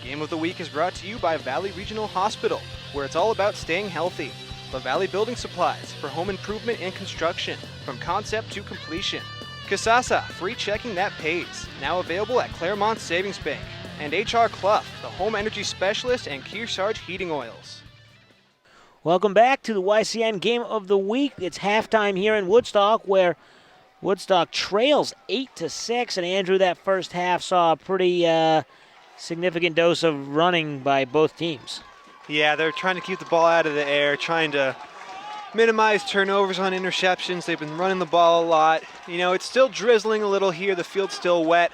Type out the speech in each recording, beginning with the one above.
Game of the Week is brought to you by Valley Regional Hospital, where it's all about staying healthy. The Valley Building Supplies for home improvement and construction, from concept to completion. Kasasa, free checking that pays, now available at Claremont Savings Bank. And HR Clough, the home energy specialist and Kearsarge Heating Oils. Welcome back to the YCN Game of the Week. It's halftime here in Woodstock, where Woodstock trails 8-6, and Andrew, that first half saw a pretty significant dose of running by both teams. Yeah, they're trying to keep the ball out of the air, trying to minimize turnovers on interceptions. They've been running the ball a lot. You know, it's still drizzling a little here. The field's still wet.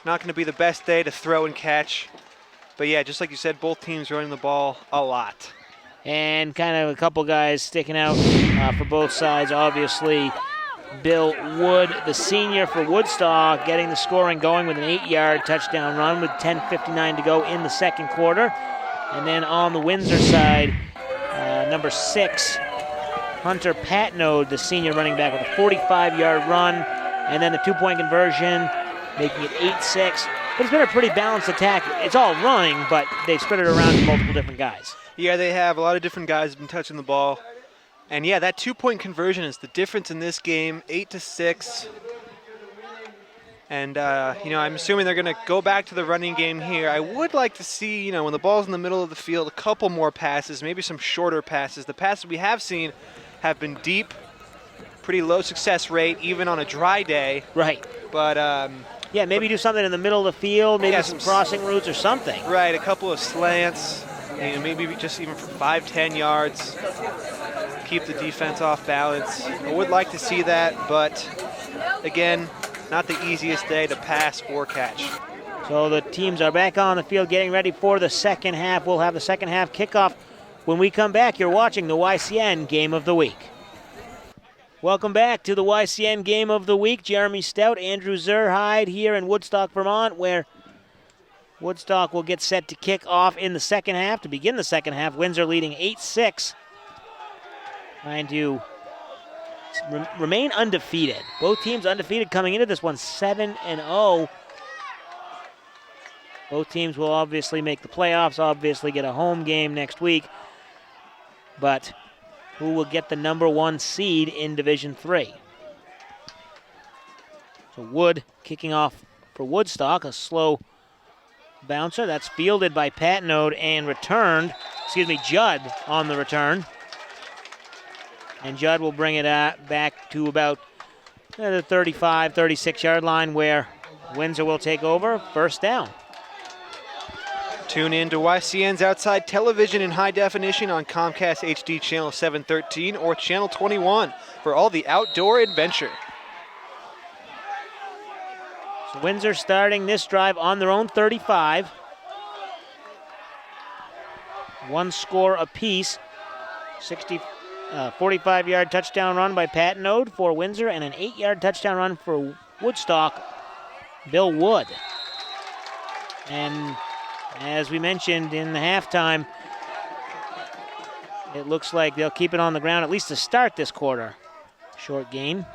Not going to be the best day to throw and catch. But yeah, just like you said, both teams running the ball a lot. And kind of a couple guys sticking out for both sides. Obviously, Bill Wood, the senior for Woodstock, getting the scoring going with an 8-yard touchdown run with 10:59 to go in the second quarter. And then on the Windsor side, number 6, Hunter Patnode, the senior running back, with a 45-yard run. And then the two-point conversion, making it 8-6. But it's been a pretty balanced attack. It's all running, but they spread it around to multiple different guys. Yeah, they have. A lot of different guys have been touching the ball. And yeah, that two-point conversion is the difference in this game, 8-6. And, I'm assuming they're going to go back to the running game here. I would like to see, when the ball's in the middle of the field, a couple more passes, maybe some shorter passes. The passes we have seen have been deep, pretty low success rate, even on a dry day. Right. But, yeah, maybe do something in the middle of the field, maybe some crossing routes or something. Right, a couple of slants, maybe just even for 5-10 yards. Keep the defense off balance. I would like to see that, but again, not the easiest day to pass or catch. So the teams are back on the field getting ready for the second half. We'll have the second half kickoff when we come back. You're watching the YCN Game of the Week. Welcome back to the YCN Game of the Week. Jeremy Stout, Andrew Zerhide here in Woodstock, Vermont, where Woodstock will get set to kick off in the second half. To begin the second half, Windsor leading 8-6. Trying to remain undefeated. Both teams undefeated coming into this one, 7-0. Both teams will obviously make the playoffs, obviously get a home game next week. But who will get the number 1 seed in Division 3? So Wood kicking off for Woodstock, a slow bouncer. That's fielded by Patnode and Judd on the return. And Judd will bring it back to about the 35, 36-yard line, where Windsor will take over. First down. Tune in to YCN's Outside Television in high definition on Comcast HD Channel 713 or Channel 21 for all the outdoor adventure. So Windsor starting this drive on their own 35. One score apiece. 45-yard touchdown run by Patnode for Windsor, and an 8-yard touchdown run for Woodstock, Bill Wood. And as we mentioned in the halftime, it looks like they'll keep it on the ground at least to start this quarter. Short gain.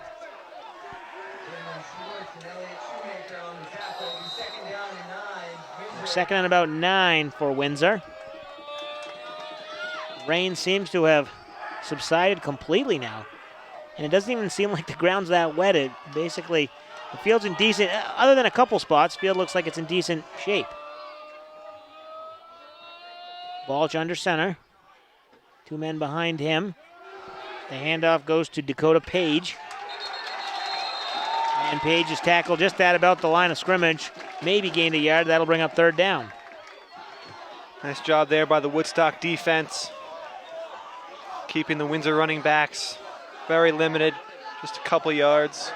Second and about 9 for Windsor. Rain seems to have subsided completely now, and it doesn't even seem like the ground's that wet. It basically, the field's in decent, other than a couple spots, field looks like it's in decent shape. Balch under center, 2 men behind him. The handoff goes to Dakota Page, and Page is tackled just at about the line of scrimmage, maybe gained a yard. That'll bring up third down. Nice job there by the Woodstock defense, keeping the Windsor running backs very limited, just a couple yards.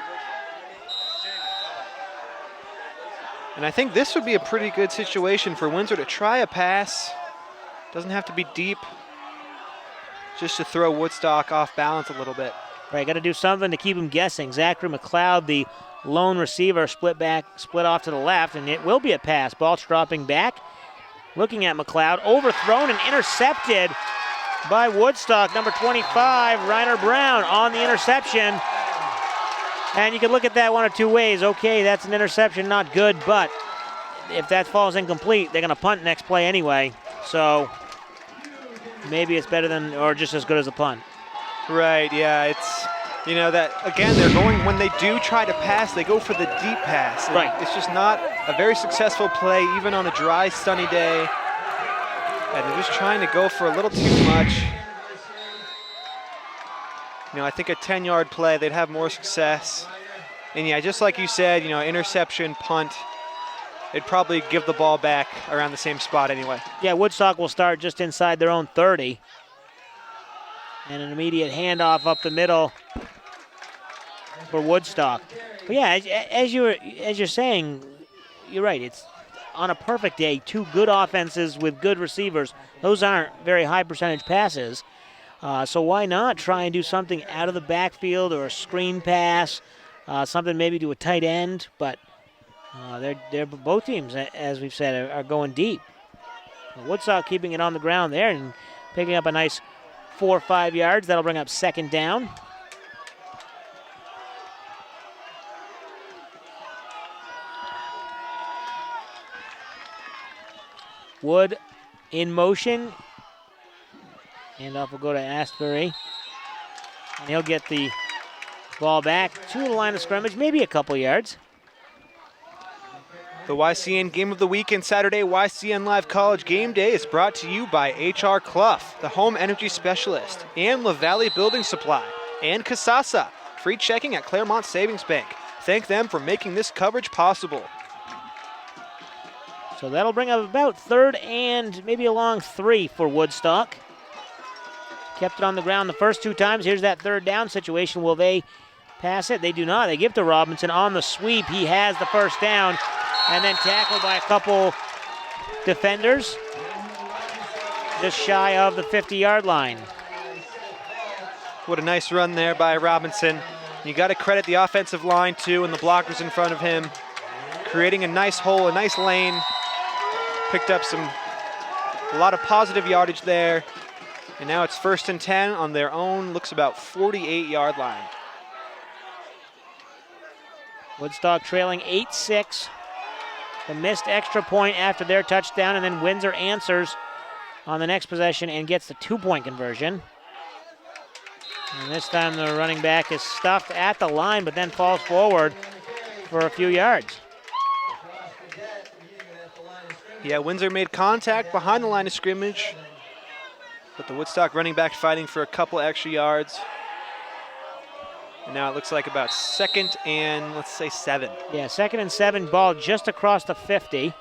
And I think this would be a pretty good situation for Windsor to try a pass. Doesn't have to be deep, just to throw Woodstock off balance a little bit. Right, got to do something to keep him guessing. Zachary McLeod, the lone receiver, split off to the left, and it will be a pass. Balch dropping back, looking at McLeod, overthrown and intercepted by Woodstock, number 25, Reiner Brown, on the interception. And you can look at that one of two ways. Okay, that's an interception, not good, but if that falls incomplete, they're going to punt next play anyway. So maybe it's better than or just as good as a punt. Right, yeah, it's, that, again, they're going, when they do try to pass, they go for the deep pass. Right. It's just not a very successful play, even on a dry, sunny day. And they're just trying to go for a little too much. I think a 10-yard play, they'd have more success. And yeah, just like you said, interception, punt, they'd probably give the ball back around the same spot anyway. Yeah, Woodstock will start just inside their own 30. And an immediate handoff up the middle for Woodstock. But yeah, as you're saying, you're right. It's on a perfect day, two good offenses with good receivers. Those aren't very high percentage passes. So why not try and do something out of the backfield or a screen pass, something maybe to a tight end. But they're both teams, as we've said, are going deep. Woodstock keeping it on the ground there and picking up a nice 4 or 5 yards. That'll bring up second down. Wood in motion. Handoff will go to Asbury. And he'll get the ball back to the line of scrimmage, maybe a couple yards. The YCN Game of the Weekend Saturday YCN Live College Game Day is brought to you by H.R. Clough, the home energy specialist, and La Valley Building Supply, and Casasa, free checking at Claremont Savings Bank. Thank them for making this coverage possible. So that'll bring up about third and maybe a long 3 for Woodstock. Kept it on the ground the first 2 times. Here's that third down situation. Will they pass it? They do not. They give to Robinson on the sweep. He has the first down and then tackled by a couple defenders just shy of the 50-yard line. What a nice run there by Robinson. You got to credit the offensive line too and the blockers in front of him, creating a nice hole, a nice lane. Picked up a lot of positive yardage there. And now it's 1st and 10 on their own, looks about 48-yard line. Woodstock trailing 8-6. The missed extra point after their touchdown, and then Windsor answers on the next possession and gets the 2-point conversion. And this time the running back is stuffed at the line, but then falls forward for a few yards. Yeah, Windsor made contact behind the line of scrimmage, but the Woodstock running back fighting for a couple extra yards. And now it looks like about 2nd and, let's say, 7. Yeah, 2nd and 7, ball just across the 50.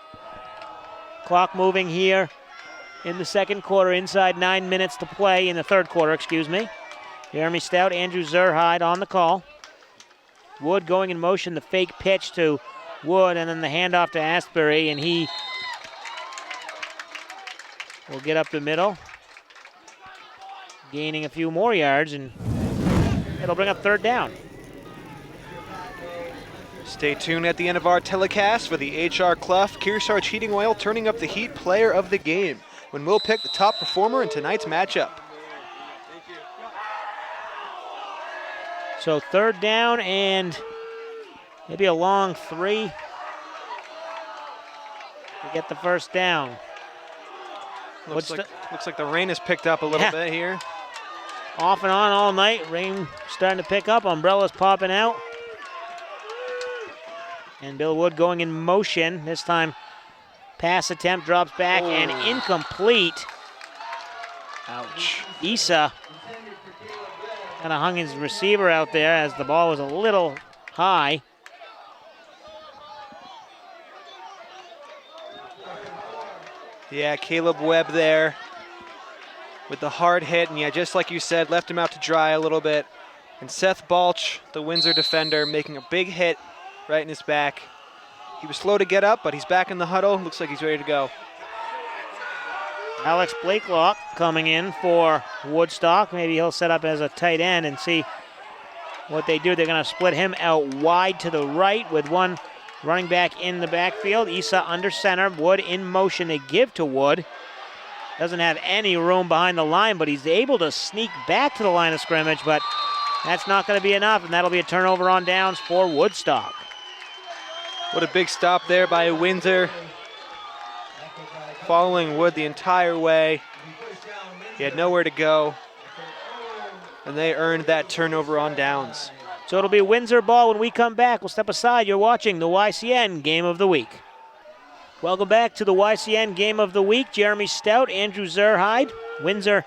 Clock moving here in the second quarter, inside 9 minutes to play in the third quarter, excuse me. Jeremy Stout, Andrew Zerhide on the call. Wood going in motion, the fake pitch to Wood, and then the handoff to Asbury, and he will get up the middle, gaining a few more yards, and it'll bring up third down. Stay tuned at the end of our telecast for the H.R. Clough Kearsarge Heating Oil Turning Up the Heat Player of the Game, when we'll pick the top performer in tonight's matchup. So third down and maybe a long 3 to get the first down. Looks like the rain has picked up a little bit here. Off and on all night. Rain starting to pick up. Umbrellas popping out. And Bill Wood going in motion. This time, pass attempt drops back and incomplete. Ouch. Issa kind of hung his receiver out there as the ball was a little high. Yeah, Caleb Webb there with the hard hit, and yeah, just like you said, left him out to dry a little bit. And Seth Balch, the Windsor defender, making a big hit right in his back. He was slow to get up, but he's back in the huddle. Looks like he's ready to go. Alex Blakelock coming in for Woodstock. Maybe he'll set up as a tight end and see what they do. They're going to split him out wide to the right with one running back in the backfield. Issa under center. Wood in motion to give to Wood. Doesn't have any room behind the line, but he's able to sneak back to the line of scrimmage, but that's not going to be enough, and that'll be a turnover on downs for Woodstock. What a big stop there by Windsor. following Wood the entire way. He had nowhere to go, and they earned that turnover on downs. So it'll be Windsor ball when we come back. We'll step aside. You're watching the YCN Game of the Week. Welcome back to the YCN Game of the Week. Jeremy Stout, Andrew Zerhide. Windsor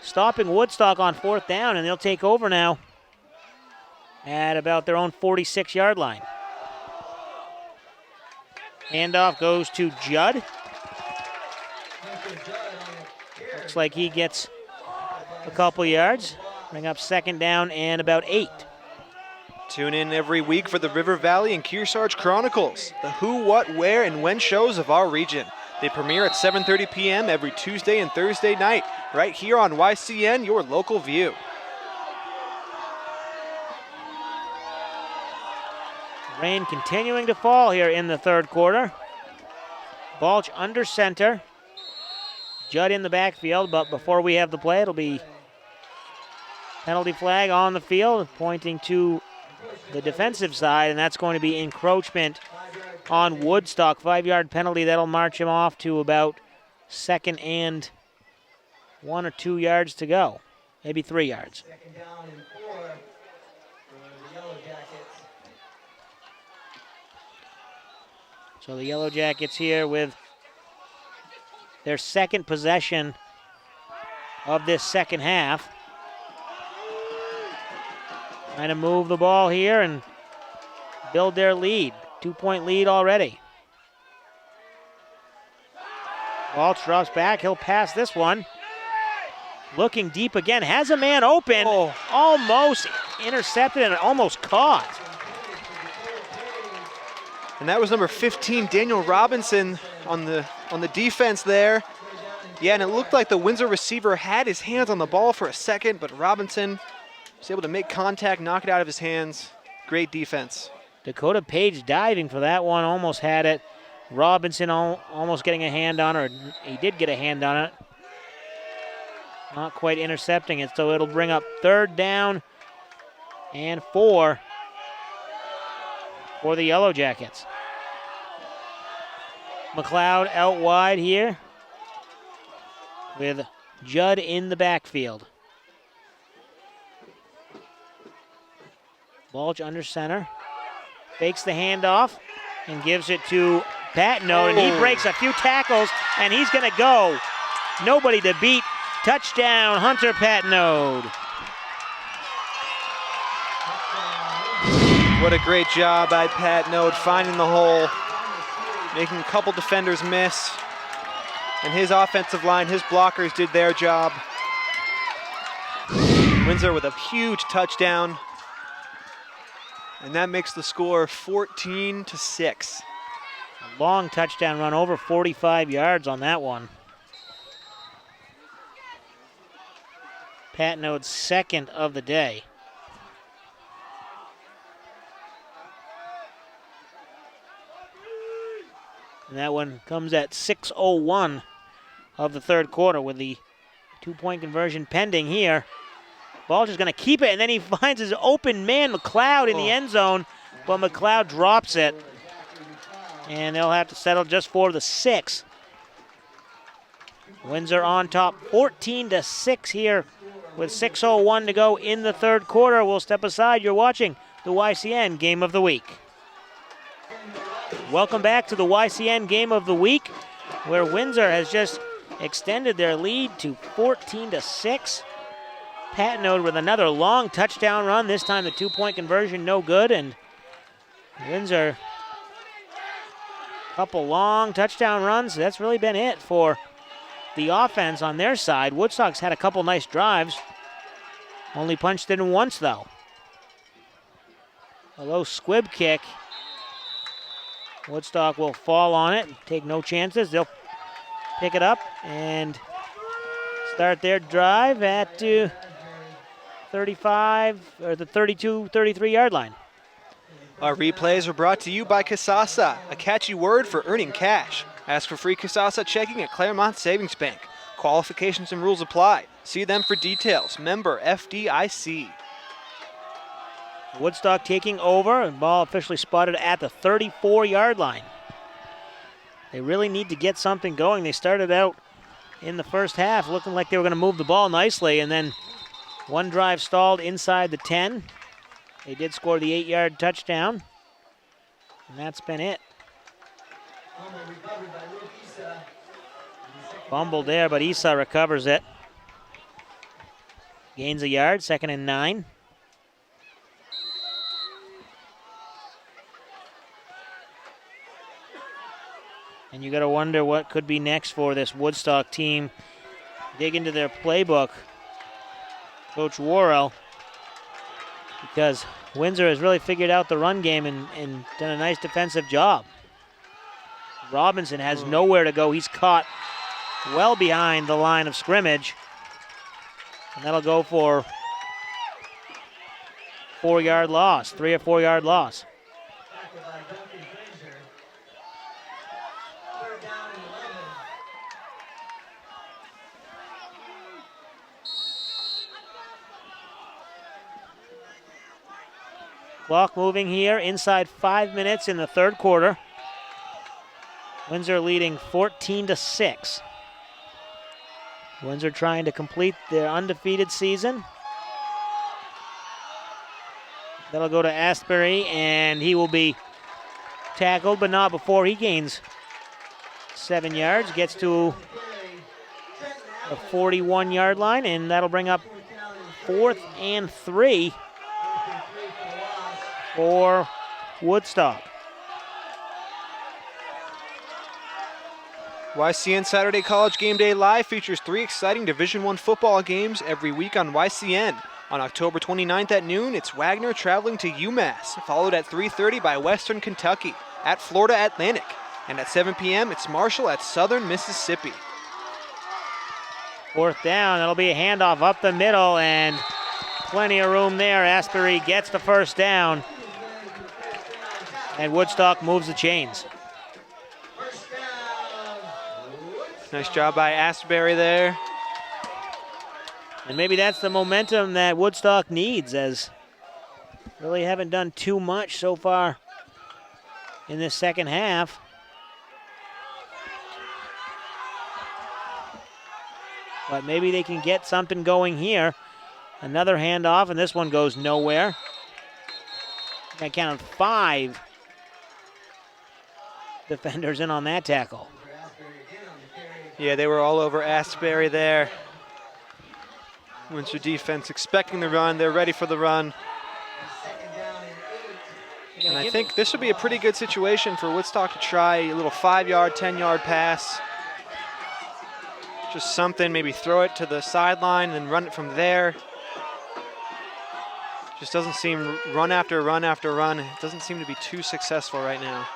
stopping Woodstock on 4th down, and they'll take over now at about their own 46-yard line. Handoff goes to Judd. Looks like he gets a couple yards. Bring up 2nd down and about 8. Tune in every week for the River Valley and Kearsarge Chronicles, the who, what, where, and when shows of our region. They premiere at 7:30 p.m. every Tuesday and Thursday night, right here on YCN, your local view. Rain continuing to fall here in the 3rd quarter. Balch under center. Judd in the backfield, but before we have the play, it'll be penalty flag on the field, pointing to the defensive side, and that's going to be encroachment on Woodstock. 5-yard penalty, that'll march him off to about 2nd and 1 or 2 yards to go. Maybe 3 yards. 2nd down and 4 for the Yellow Jackets. So the Yellow Jackets here with their 2nd possession of this 2nd half. Trying to move the ball here and build their lead. 2-point lead already. Balch drops back. He'll pass this one. Looking deep again. Has a man open. Oh. Almost intercepted and almost caught. And that was number 15, Daniel Robinson, on the defense there. Yeah, and it looked like the Windsor receiver had his hands on the ball for a second, but Robinson was able to make contact, knock it out of his hands. Great defense. Dakota Page diving for that one, almost had it. Robinson almost getting a hand on it, or he did get a hand on it. Not quite intercepting it, so it'll bring up 3rd down and 4 for the Yellow Jackets. McLeod out wide here with Judd in the backfield. Balch under center. Fakes the handoff and gives it to Patno, and he breaks a few tackles, and he's going to go. Nobody to beat. Touchdown, Hunter Patno. What a great job by Patno finding the hole, making a couple defenders miss. And his offensive line, his blockers did their job. Windsor with a huge touchdown. And that makes the score 14-6. A long touchdown run, over 45 yards on that one. Patno's 2nd of the day. And that one comes at 6:01 of the 3rd quarter with the 2-point conversion pending here. Balch is going to keep it, and then he finds his open man, McLeod, in the end zone, but McLeod drops it. And they'll have to settle just for the 6. Windsor on top, 14-6 here with 6:01 to go in the 3rd quarter. We'll step aside. You're watching the YCN Game of the Week. Welcome back to the YCN Game of the Week, where Windsor has just extended their lead to 14-6. Patno with another long touchdown run. This time the 2-point conversion no good, and Windsor a couple long touchdown runs. That's really been it for the offense on their side. Woodstock's had a couple nice drives. Only punched in once though. A low squib kick. Woodstock will fall on it, take no chances. They'll pick it up and start their drive at 35 or the 32, 33-yard line. Our replays are brought to you by Kasasa, a catchy word for earning cash. Ask for free Kasasa checking at Claremont Savings Bank. Qualifications and rules apply. See them for details. Member FDIC. Woodstock taking over, and ball officially spotted at the 34-yard line. They really need to get something going. They started out in the first half looking like they were going to move the ball nicely, and then one drive stalled inside the 10. They did score the 8-yard touchdown, and that's been it. Fumbled there, but Issa recovers it. Gains a yard, 2nd and 9. And you got to wonder what could be next for this Woodstock team. Dig into their playbook, Coach Worrell, because Windsor has really figured out the run game and done a nice defensive job. Robinson has nowhere to go. He's caught well behind the line of scrimmage. And that'll go for 4-yard loss, 3 or 4-yard loss. Clock moving here, inside 5 minutes in the third quarter. Windsor leading 14-6. Windsor trying to complete their undefeated season. That'll go to Asbury, and he will be tackled, but not before he gains 7 yards, gets to the 41-yard line, and that'll bring up 4th and 3 for Woodstock. YCN Saturday College Game Day Live features 3 exciting Division I football games every week on YCN. On October 29th at noon, it's Wagner traveling to UMass, followed at 3:30 by Western Kentucky, at Florida Atlantic, and at 7 p.m. it's Marshall at Southern Mississippi. 4th down, that'll be a handoff up the middle, and plenty of room there. Asbury gets the first down, and Woodstock moves the chains. Nice job by Asbury there. And maybe that's the momentum that Woodstock needs, as really haven't done too much so far in this second half. But maybe they can get something going here. Another handoff, and this one goes nowhere. I counted 5 defenders in on that tackle. Yeah, they were all over Asbury there. Windsor defense expecting the run. They're ready for the run. And I think this would be a pretty good situation for Woodstock to try a little 5-yard, 10-yard pass. Just something, maybe throw it to the sideline and then run it from there. Just doesn't seem, run after run after run, it doesn't seem to be too successful right now.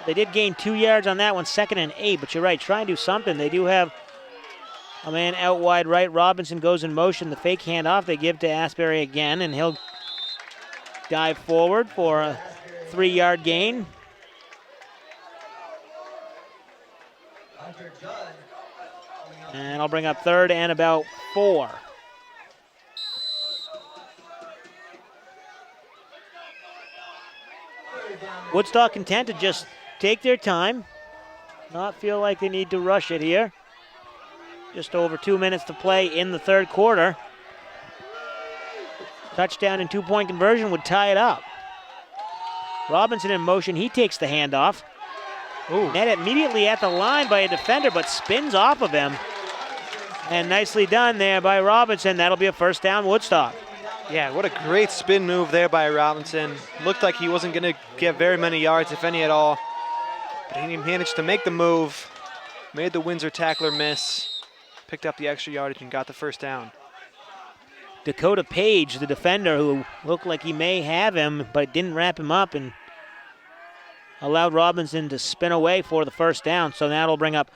They did gain 2 yards on that one, 2nd and 8, but you're right, try and do something. They do have a man out wide right. Robinson goes in motion. The fake handoff they give to Asbury again, and he'll dive forward for a 3-yard gain. And I'll bring up 3rd and about 4. Woodstock content to just take their time, not feel like they need to rush it here. Just over 2 minutes to play in the third quarter. Touchdown and 2-point conversion would tie it up. Robinson in motion, he takes the handoff. Net immediately at the line by a defender, but spins off of him. And nicely done there by Robinson. That'll be a 1st down, Woodstock. Yeah, what a great spin move there by Robinson. Looked like he wasn't going to get very many yards, if any at all. But he managed to make the move, made the Windsor tackler miss, picked up the extra yardage and got the 1st down. Dakota Page, the defender, who looked like he may have him, but didn't wrap him up and allowed Robinson to spin away for the 1st down. So that'll bring up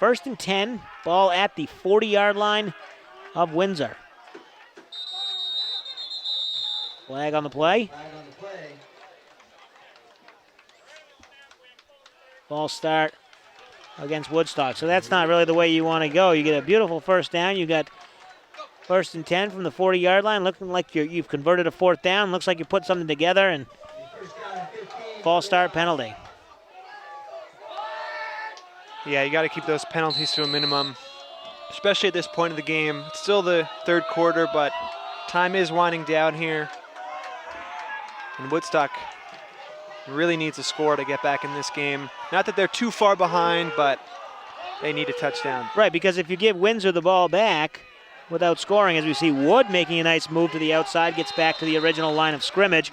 1st and 10, ball at the 40-yard line of Windsor. Flag on the play. Ball start against Woodstock. So that's not really the way you want to go. You get a beautiful 1st down. You got 1st and 10 from the 40-yard line, looking like you've converted a 4th down. Looks like you put something together, and false start penalty. Yeah, you got to keep those penalties to a minimum, especially at this point of the game. It's still the third quarter, but time is winding down here. And Woodstock really needs a score to get back in this game. Not that they're too far behind, but they need a touchdown. Right, because if you give Windsor the ball back without scoring, as we see Wood making a nice move to the outside, gets back to the original line of scrimmage.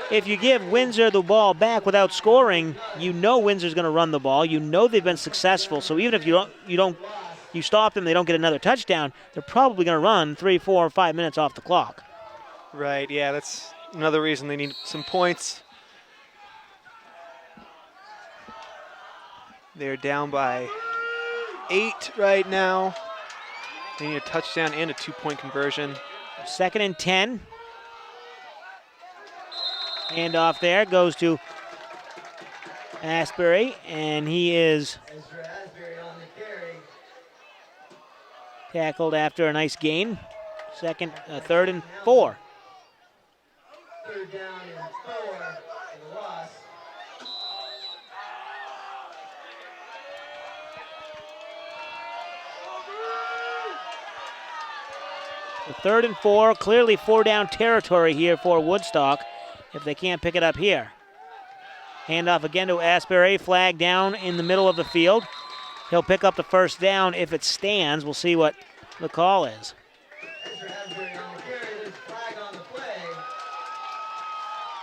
If you give Windsor the ball back without scoring, you know Windsor's going to run the ball. You know they've been successful. So even if you stop them, they don't get another touchdown, they're probably going to run 3, 4, or 5 minutes off the clock. Right, yeah, that's another reason they need some points. They're down by 8 right now. They need a touchdown and a 2-point conversion. 2nd and 10. Handoff there goes to Asbury, and he is tackled after a nice gain. 3rd and 4. 3rd down and 4 for the loss. The 3rd and 4, clearly 4-down territory here for Woodstock if they can't pick it up here. Handoff again to Asbury, flag down in the middle of the field. He'll pick up the 1st down if it stands. We'll see what the call is.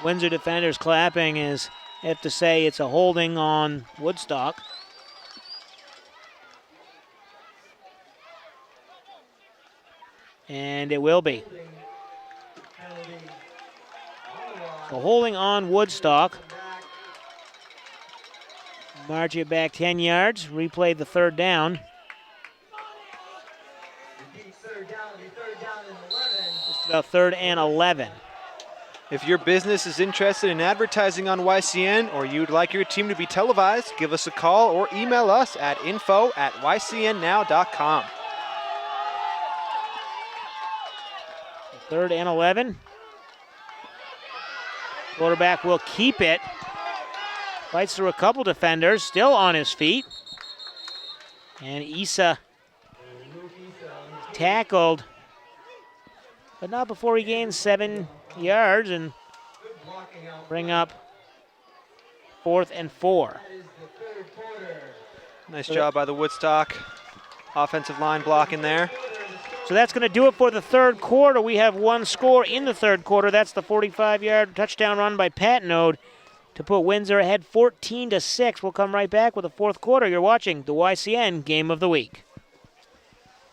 Windsor defenders clapping as if to say it's a holding on Woodstock. And it will be. So holding on Woodstock. March it back 10 yards. Replay the 3rd down. Just about 3rd and 11. If your business is interested in advertising on YCN or you'd like your team to be televised, give us a call or email us at info@ycnnow.com. 3rd and 11. Quarterback will keep it. Fights through a couple defenders, still on his feet. And Issa tackled, but not before he gains 7 yards and bring up 4th and 4. Nice job by the Woodstock offensive line blocking there. So that's going to do it for the 3rd quarter. We have one score in the 3rd quarter. That's the 45-yard touchdown run by Patnode to put Windsor ahead 14-6. We'll come right back with the 4th quarter. You're watching the YCN Game of the Week.